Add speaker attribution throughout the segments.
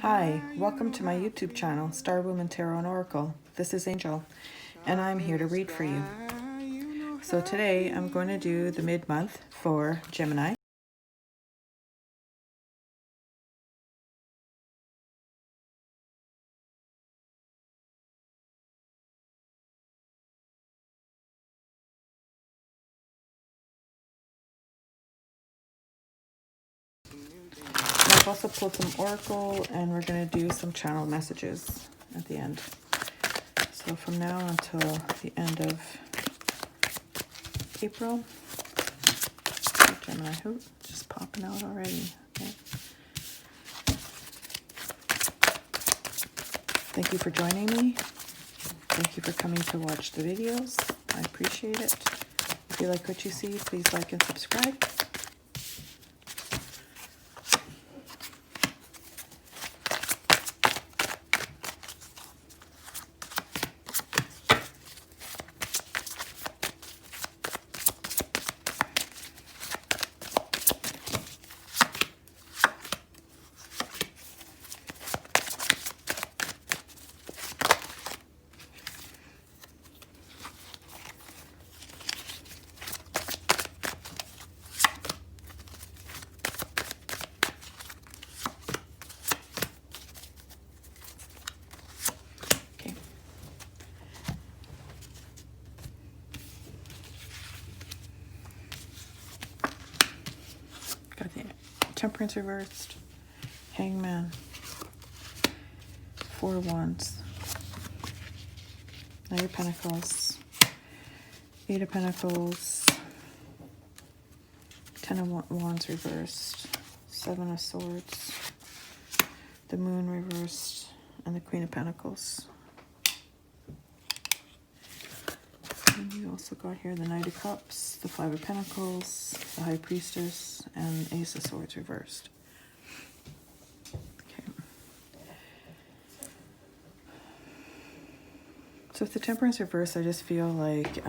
Speaker 1: Hi, welcome to my YouTube channel, Star Woman Tarot and Oracle. This is Angel, and I'm here to read for you. So today I'm going to do the mid-month for Gemini. I've also pulled some Oracle, and we're going to do some channel messages at the end. So from now until the end of April, Gemini, oh, just popping out already. Okay. Thank you for joining me. Thank you for coming to watch the videos. I appreciate it. If you like what you see, please like and subscribe. Got the Temperance reversed, Hangman, Four of Wands, Knight of Pentacles, Eight of Pentacles, Ten of Wands reversed, Seven of Swords, the Moon reversed, and the Queen of Pentacles. And you also got here the Knight of Cups, the Five of Pentacles, the High Priestess, and Ace of Swords reversed. Okay. So with the Temperance reversed, I just feel like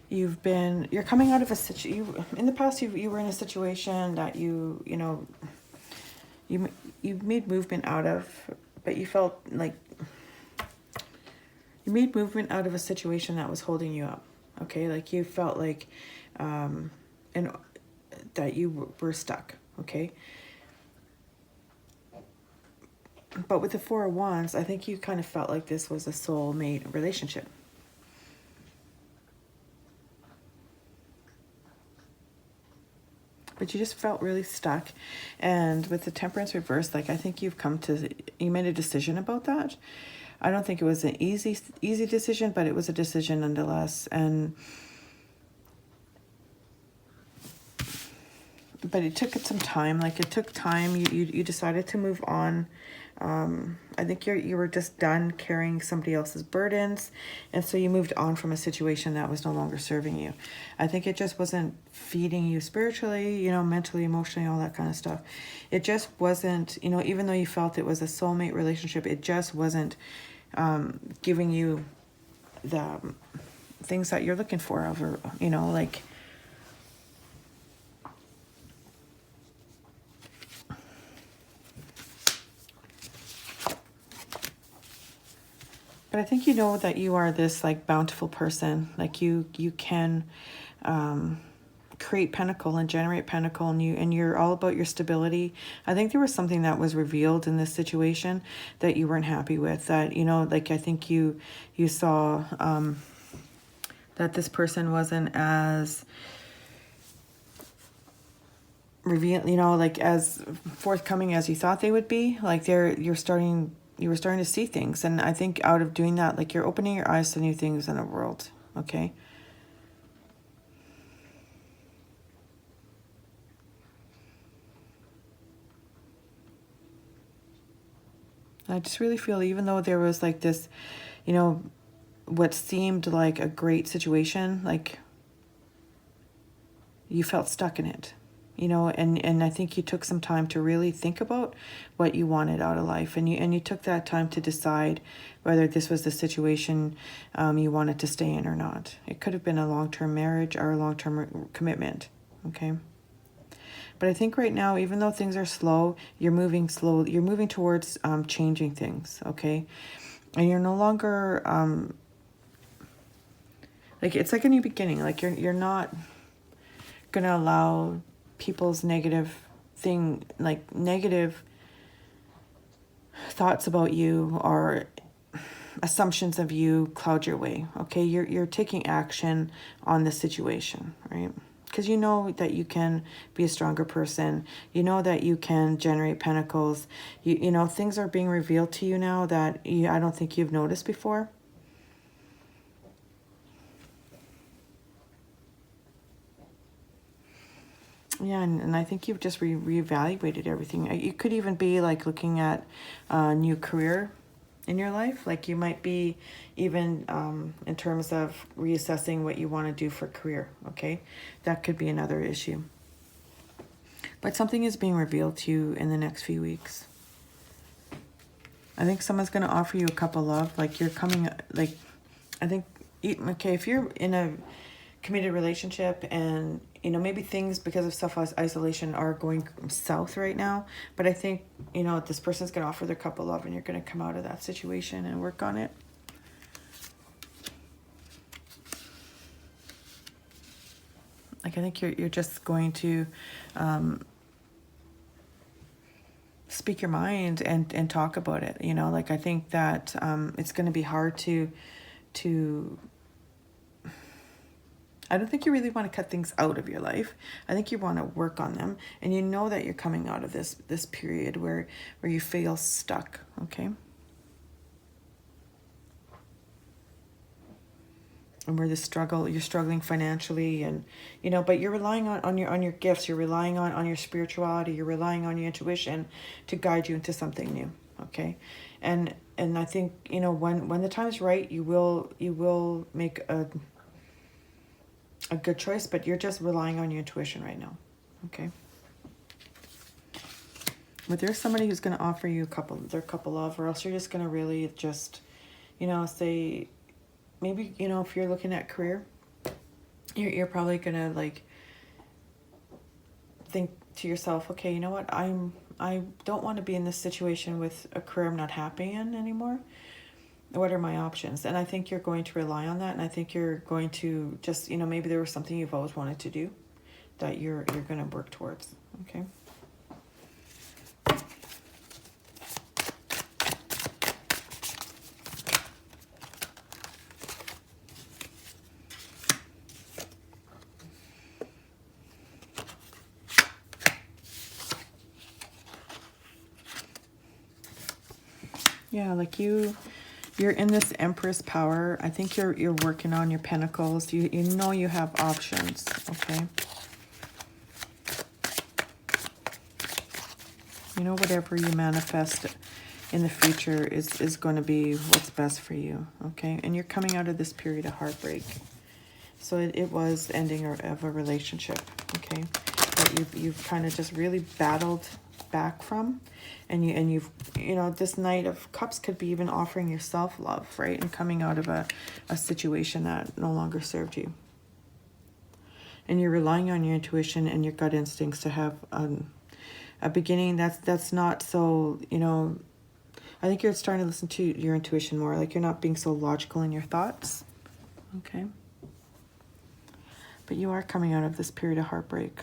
Speaker 1: you're coming out of a situation. In the past, you were in a situation that you made movement out of, but you felt like you made movement out of a situation that was holding you up. Okay, like you felt like and that you were stuck. Okay, but with the Four of Wands, I think you kind of felt like this was a soulmate relationship. But you just felt really stuck. And with the Temperance reverse, like I think you made a decision about that. I don't think it was an easy decision, but it was a decision nonetheless. But it took some time. Like it took time. You decided to move on. I think you were just done carrying somebody else's burdens, and so you moved on from a situation that was no longer serving you. I think it just wasn't feeding you spiritually, mentally, emotionally, all that kind of stuff. It just wasn't, even though you felt it was a soulmate relationship, it just wasn't giving you the things that you're looking for, like. But I think that you are this like bountiful person. Like you can create pentacle and generate pentacle, and you're all about your stability. I think there was something that was revealed in this situation that you weren't happy with. That like I think you saw that this person wasn't as like as forthcoming as you thought they would be. Like you were starting to see things, and I think out of doing that, like you're opening your eyes to new things in the world. Okay. I just really feel, even though there was like this, what seemed like a great situation, like you felt stuck in it, and I think you took some time to really think about what you wanted out of life, and you took that time to decide whether this was the situation you wanted to stay in or not. It could have been a long-term marriage or a long-term commitment. Okay. But I think right now, even though things are slow, you're moving slow. You're moving towards changing things, okay? And you're no longer like, it's like a new beginning. Like you're not gonna allow people's negative thoughts about you or assumptions of you cloud your way. Okay, you're taking action on the situation, right? Because you know that you can be a stronger person. You know that you can generate pentacles. You know things are being revealed to you now that I don't think you've noticed before. Yeah, and I think you've just reevaluated everything. You could even be like looking at a new career in your life. Like you might be even in terms of reassessing what you want to do for career, okay? That could be another issue. But something is being revealed to you in the next few weeks. I think someone's going to offer you a cup of love. Like you're coming, like, I think, okay, if you're in a committed relationship and, you know, maybe things because of self-isolation are going south right now. But I think, you know, this person's going to offer their cup of love and you're going to come out of that situation and work on it. Like, I think you're just going to speak your mind and talk about it. You know, like I think that it's going to be hard to I don't think you really want to cut things out of your life. I think you want to work on them. And you know that you're coming out of this period where you feel stuck, okay? And where you're struggling financially and, you know, but you're relying on your gifts, you're relying on your spirituality, you're relying on your intuition to guide you into something new, okay? And I think, you know, when the time's right, you will make a good choice, but you're just relying on your intuition right now, okay? But there's somebody who's going to offer you their cup of love, or else you're just going to really just, you know, say, maybe, you know, if you're looking at career, you're probably going to like think to yourself, okay, you know what, I don't want to be in this situation with a career I'm not happy in anymore. What are my options? And I think you're going to rely on that. And I think you're going to just, you know, maybe there was something you've always wanted to do that you're going to work towards. Okay. Yeah, like you're in this Empress power. I think you're working on your pentacles. You know you have options, okay? You know whatever you manifest in the future is going to be what's best for you, okay? And you're coming out of this period of heartbreak. So it was ending of a relationship, okay? That you've kind of just really battled back from. And you've, you know, this Knight of Cups could be even offering yourself love, right? And coming out of a situation that no longer served you. And you're relying on your intuition and your gut instincts to have a beginning that's not so, you know, I think you're starting to listen to your intuition more. Like you're not being so logical in your thoughts, okay? But you are coming out of this period of heartbreak.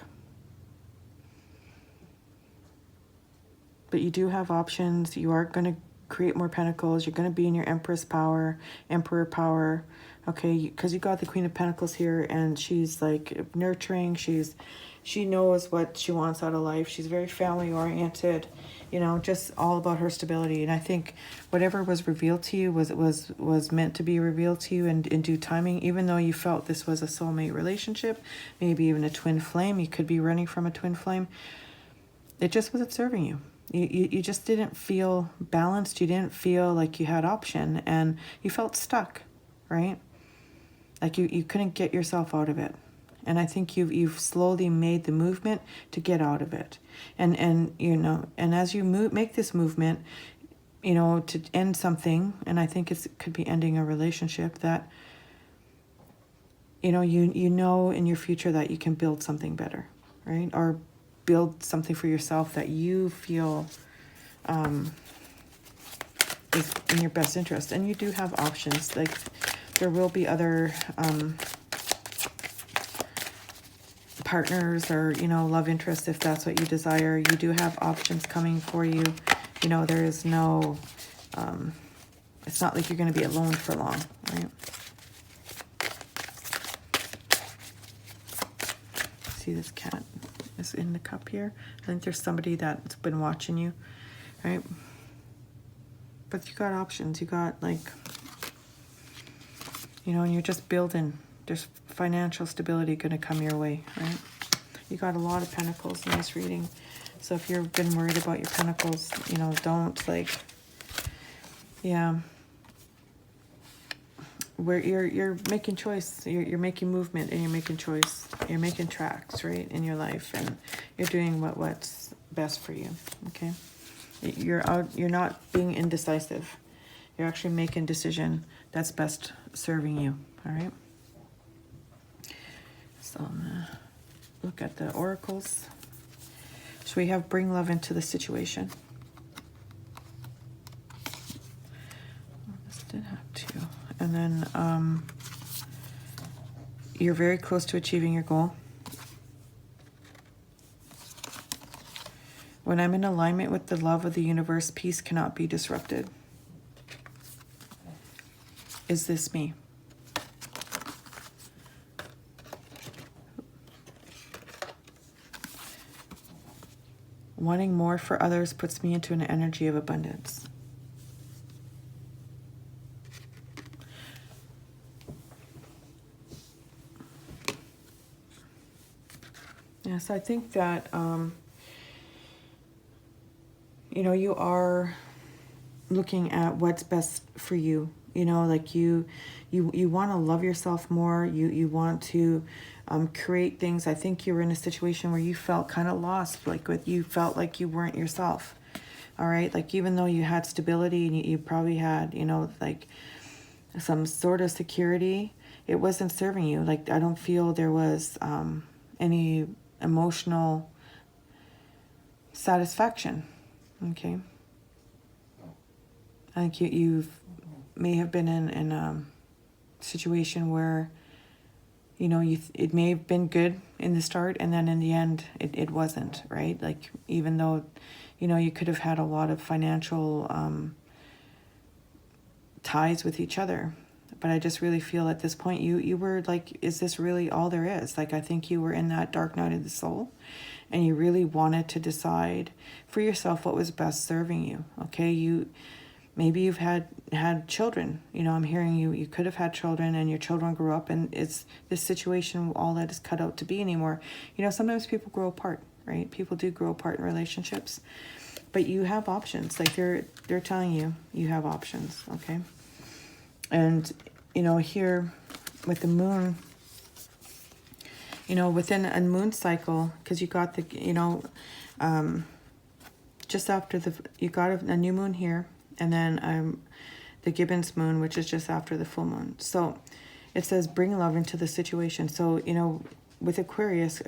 Speaker 1: But you do have options. You are going to create more pentacles. You're going to be in your Empress power, Emperor power, okay? Because you got the Queen of Pentacles here, and she's like nurturing. She knows what she wants out of life. She's very family oriented, you know, just all about her stability. And I think whatever was revealed to you was meant to be revealed to you in due timing. Even though you felt this was a soulmate relationship, maybe even a twin flame. You could be running from a twin flame. It just wasn't serving you. You just didn't feel balanced. You didn't feel like you had option, and you felt stuck, right? Like you couldn't get yourself out of it. And I think you've slowly made the movement to get out of it. And you know, and as you make this movement, you know, to end something, and I think it could be ending a relationship that, you know, you know in your future that you can build something better, right? Or build something for yourself that you feel is in your best interest. And you do have options. Like, there will be other partners or, you know, love interests if that's what you desire. You do have options coming for you. You know, there is no, it's not like you're going to be alone for long, right? See, this cat is in the cup here. I think there's somebody that's been watching you, right? But you got options. You got, like, you know, and you're just building. There's financial stability going to come your way, right? You got a lot of pentacles in this reading. So if you've been worried about your pentacles, you know, don't, like, yeah. Where you're making choice, you're making movement, and you're making choice. You're making tracks, right, in your life, and you're doing what's best for you, okay? You're not being indecisive. You're actually making a decision that's best serving you, all right? So I'm gonna look at the oracles. So we have bring love into the situation. Oh, this did have two. And then you're very close to achieving your goal. When I'm in alignment with the love of the universe, peace cannot be disrupted. Is this me? Wanting more for others puts me into an energy of abundance. Yeah, so I think that, you know, you are looking at what's best for you. You know, like you want to love yourself more. You want to create things. I think you were in a situation where you felt kind of lost, like you felt like you weren't yourself. All right, like even though you had stability and you probably had, you know, like some sort of security, it wasn't serving you. Like, I don't feel there was any emotional satisfaction. Okay, I think you may have been in a situation where, you know, it may have been good in the start, and then in the end it wasn't, right? Like, even though, you know, you could have had a lot of financial ties with each other, but I just really feel at this point you were like, is this really all there is? Like, I think you were in that dark night of the soul, and you really wanted to decide for yourself what was best serving you. Okay, maybe you've had children. You know, I'm hearing you could have had children, and your children grew up, and it's this situation all that is cut out to be anymore. You know, sometimes people grow apart, right? People do grow apart in relationships, but you have options. Like, they're telling you you have options, okay? And, you know, here with the moon, you know, within a moon cycle, because you got the, you know, just after you got a new moon here, and then the Gibbons moon, which is just after the full moon. So it says bring love into the situation. So, you know, with Aquarius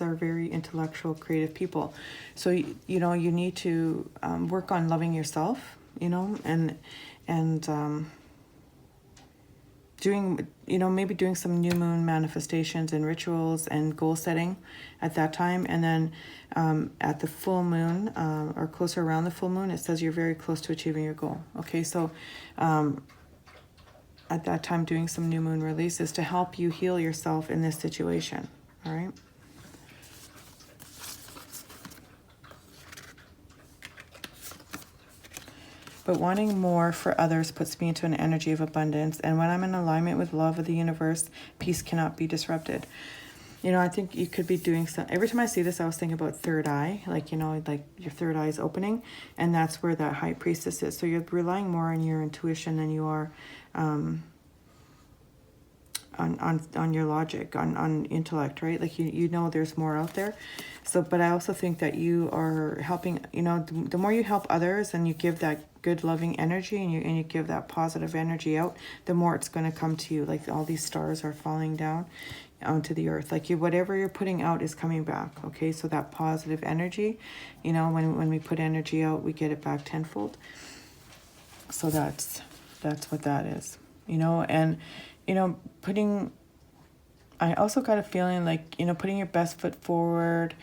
Speaker 1: are very intellectual, creative people. So, you know, you need to work on loving yourself, you know, and doing, you know, maybe doing some new moon manifestations and rituals and goal setting at that time. And then at the full moon, or closer around the full moon, it says you're very close to achieving your goal. Okay, so at that time, doing some new moon releases to help you heal yourself in this situation. All right. But wanting more for others puts me into an energy of abundance. And when I'm in alignment with love of the universe, peace cannot be disrupted. You know, I think you could be doing some, every time I see this, I was thinking about third eye, like, you know, like your third eye is opening, and that's where that high priestess is. So you're relying more on your intuition than you are on your logic, on intellect, right? Like, you know there's more out there. So, but I also think that you are helping, you know, the more you help others and you give that good loving energy, and you give that positive energy out, the more it's going to come to you. Like, all these stars are falling down. onto the earth. Like whatever you're putting out is coming back. Okay, so that positive energy, you know, when we put energy out, we get it back tenfold. So that's what that is, you know. And, you know, I also got a feeling like, you know, putting your best foot forward,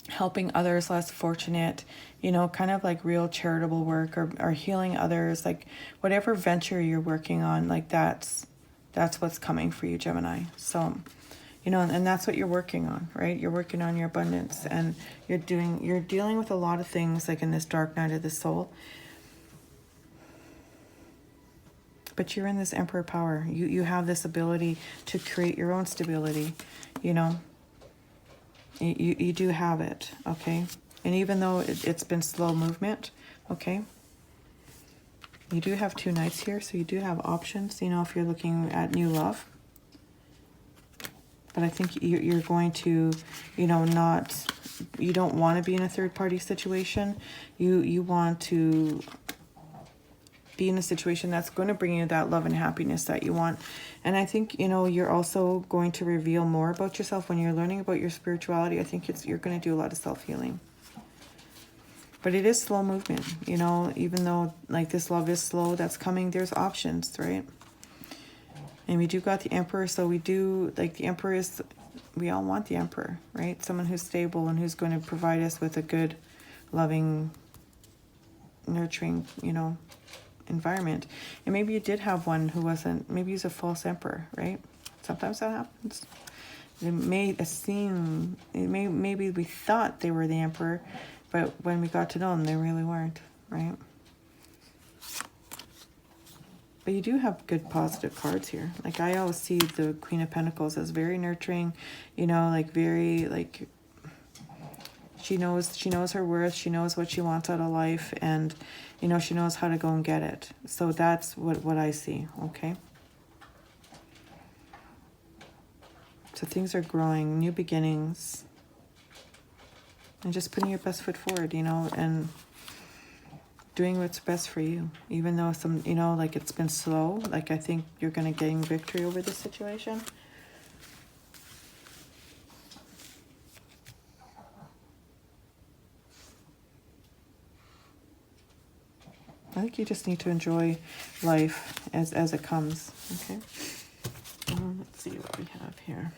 Speaker 1: helping others less fortunate, you know, kind of like real charitable work, or healing others, like whatever venture you're working on, like that's what's coming for you, Gemini. So, you know, and that's what you're working on, right? You're working on your abundance, and you're dealing with a lot of things like in this dark night of the soul. But you're in this Emperor power. You have this ability to create your own stability, you know. You do have it, okay? And even though it's been slow movement, okay, you do have 2 knights here, so you do have options, you know, if you're looking at new love. But I think you're going to, you know, you don't want to be in a third-party situation. You want to be in a situation that's going to bring you that love and happiness that you want. And I think, you know, you're also going to reveal more about yourself when you're learning about your spirituality. I think you're going to do a lot of self-healing. But it is slow movement, you know, even though like this love is slow, that's coming, there's options, right? And we do got the Emperor, so we do, like the Emperor is, we all want the Emperor, right? Someone who's stable and who's going to provide us with a good, loving, nurturing, you know, environment. And maybe you did have one who wasn't, maybe he's a false emperor, right? Sometimes that happens. Maybe we thought they were the emperor, but when we got to know them, they really weren't, right? But you do have good positive cards here. Like I always see the Queen of Pentacles as very nurturing, you know, like very like she knows her worth, she knows what she wants out of life, and you know, she knows how to go and get it. So that's what I see, okay? So things are growing, new beginnings. And just putting your best foot forward, you know, and doing what's best for you. Even though some, you know, like it's been slow, like I think you're going to gain victory over this situation. I think you just need to enjoy life as it comes, okay? Let's see what we have here.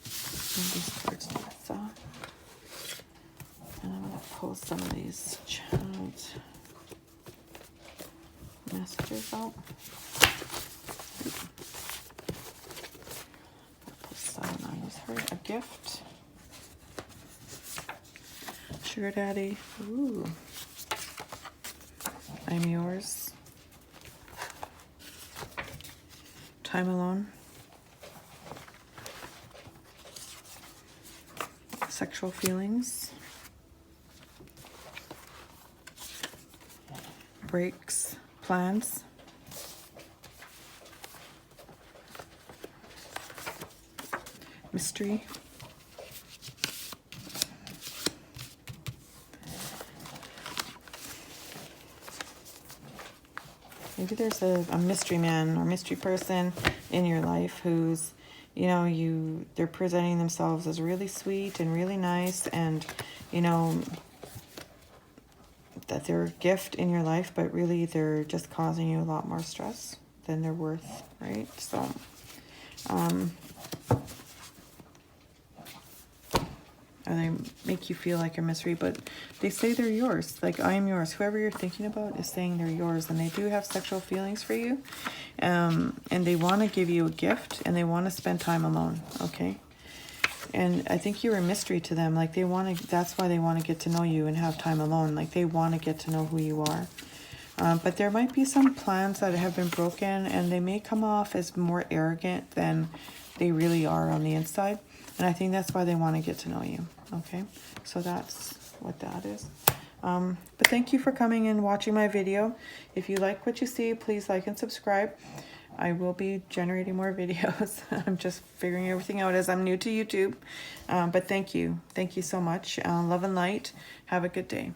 Speaker 1: These cards to the side. And I'm going to pull some of these child messages out. Put 7 on use her a gift. Sugar Daddy. Ooh. I'm yours. Time alone. Sexual feelings. Breaks. Plans. Mystery. Maybe there's a mystery man or mystery person in your life who's, you know, they're presenting themselves as really sweet and really nice, and, you know, that they're a gift in your life, but really they're just causing you a lot more stress than they're worth, right? So, or they make you feel like a mystery, but they say they're yours. Like, I am yours. Whoever you're thinking about is saying they're yours, and they do have sexual feelings for you. And they want to give you a gift, and they want to spend time alone, okay? And I think you're a mystery to them. Like, they want to, that's why they want to get to know you and have time alone. Like, they want to get to know who you are. But there might be some plans that have been broken, and they may come off as more arrogant than they really are on the inside. And I think that's why they want to get to know you, okay? So that's what that is. But thank you for coming and watching my video. If you like what you see, please like and subscribe. I will be generating more videos. I'm just figuring everything out as I'm new to YouTube. But thank you. Thank you so much. Love and light. Have a good day.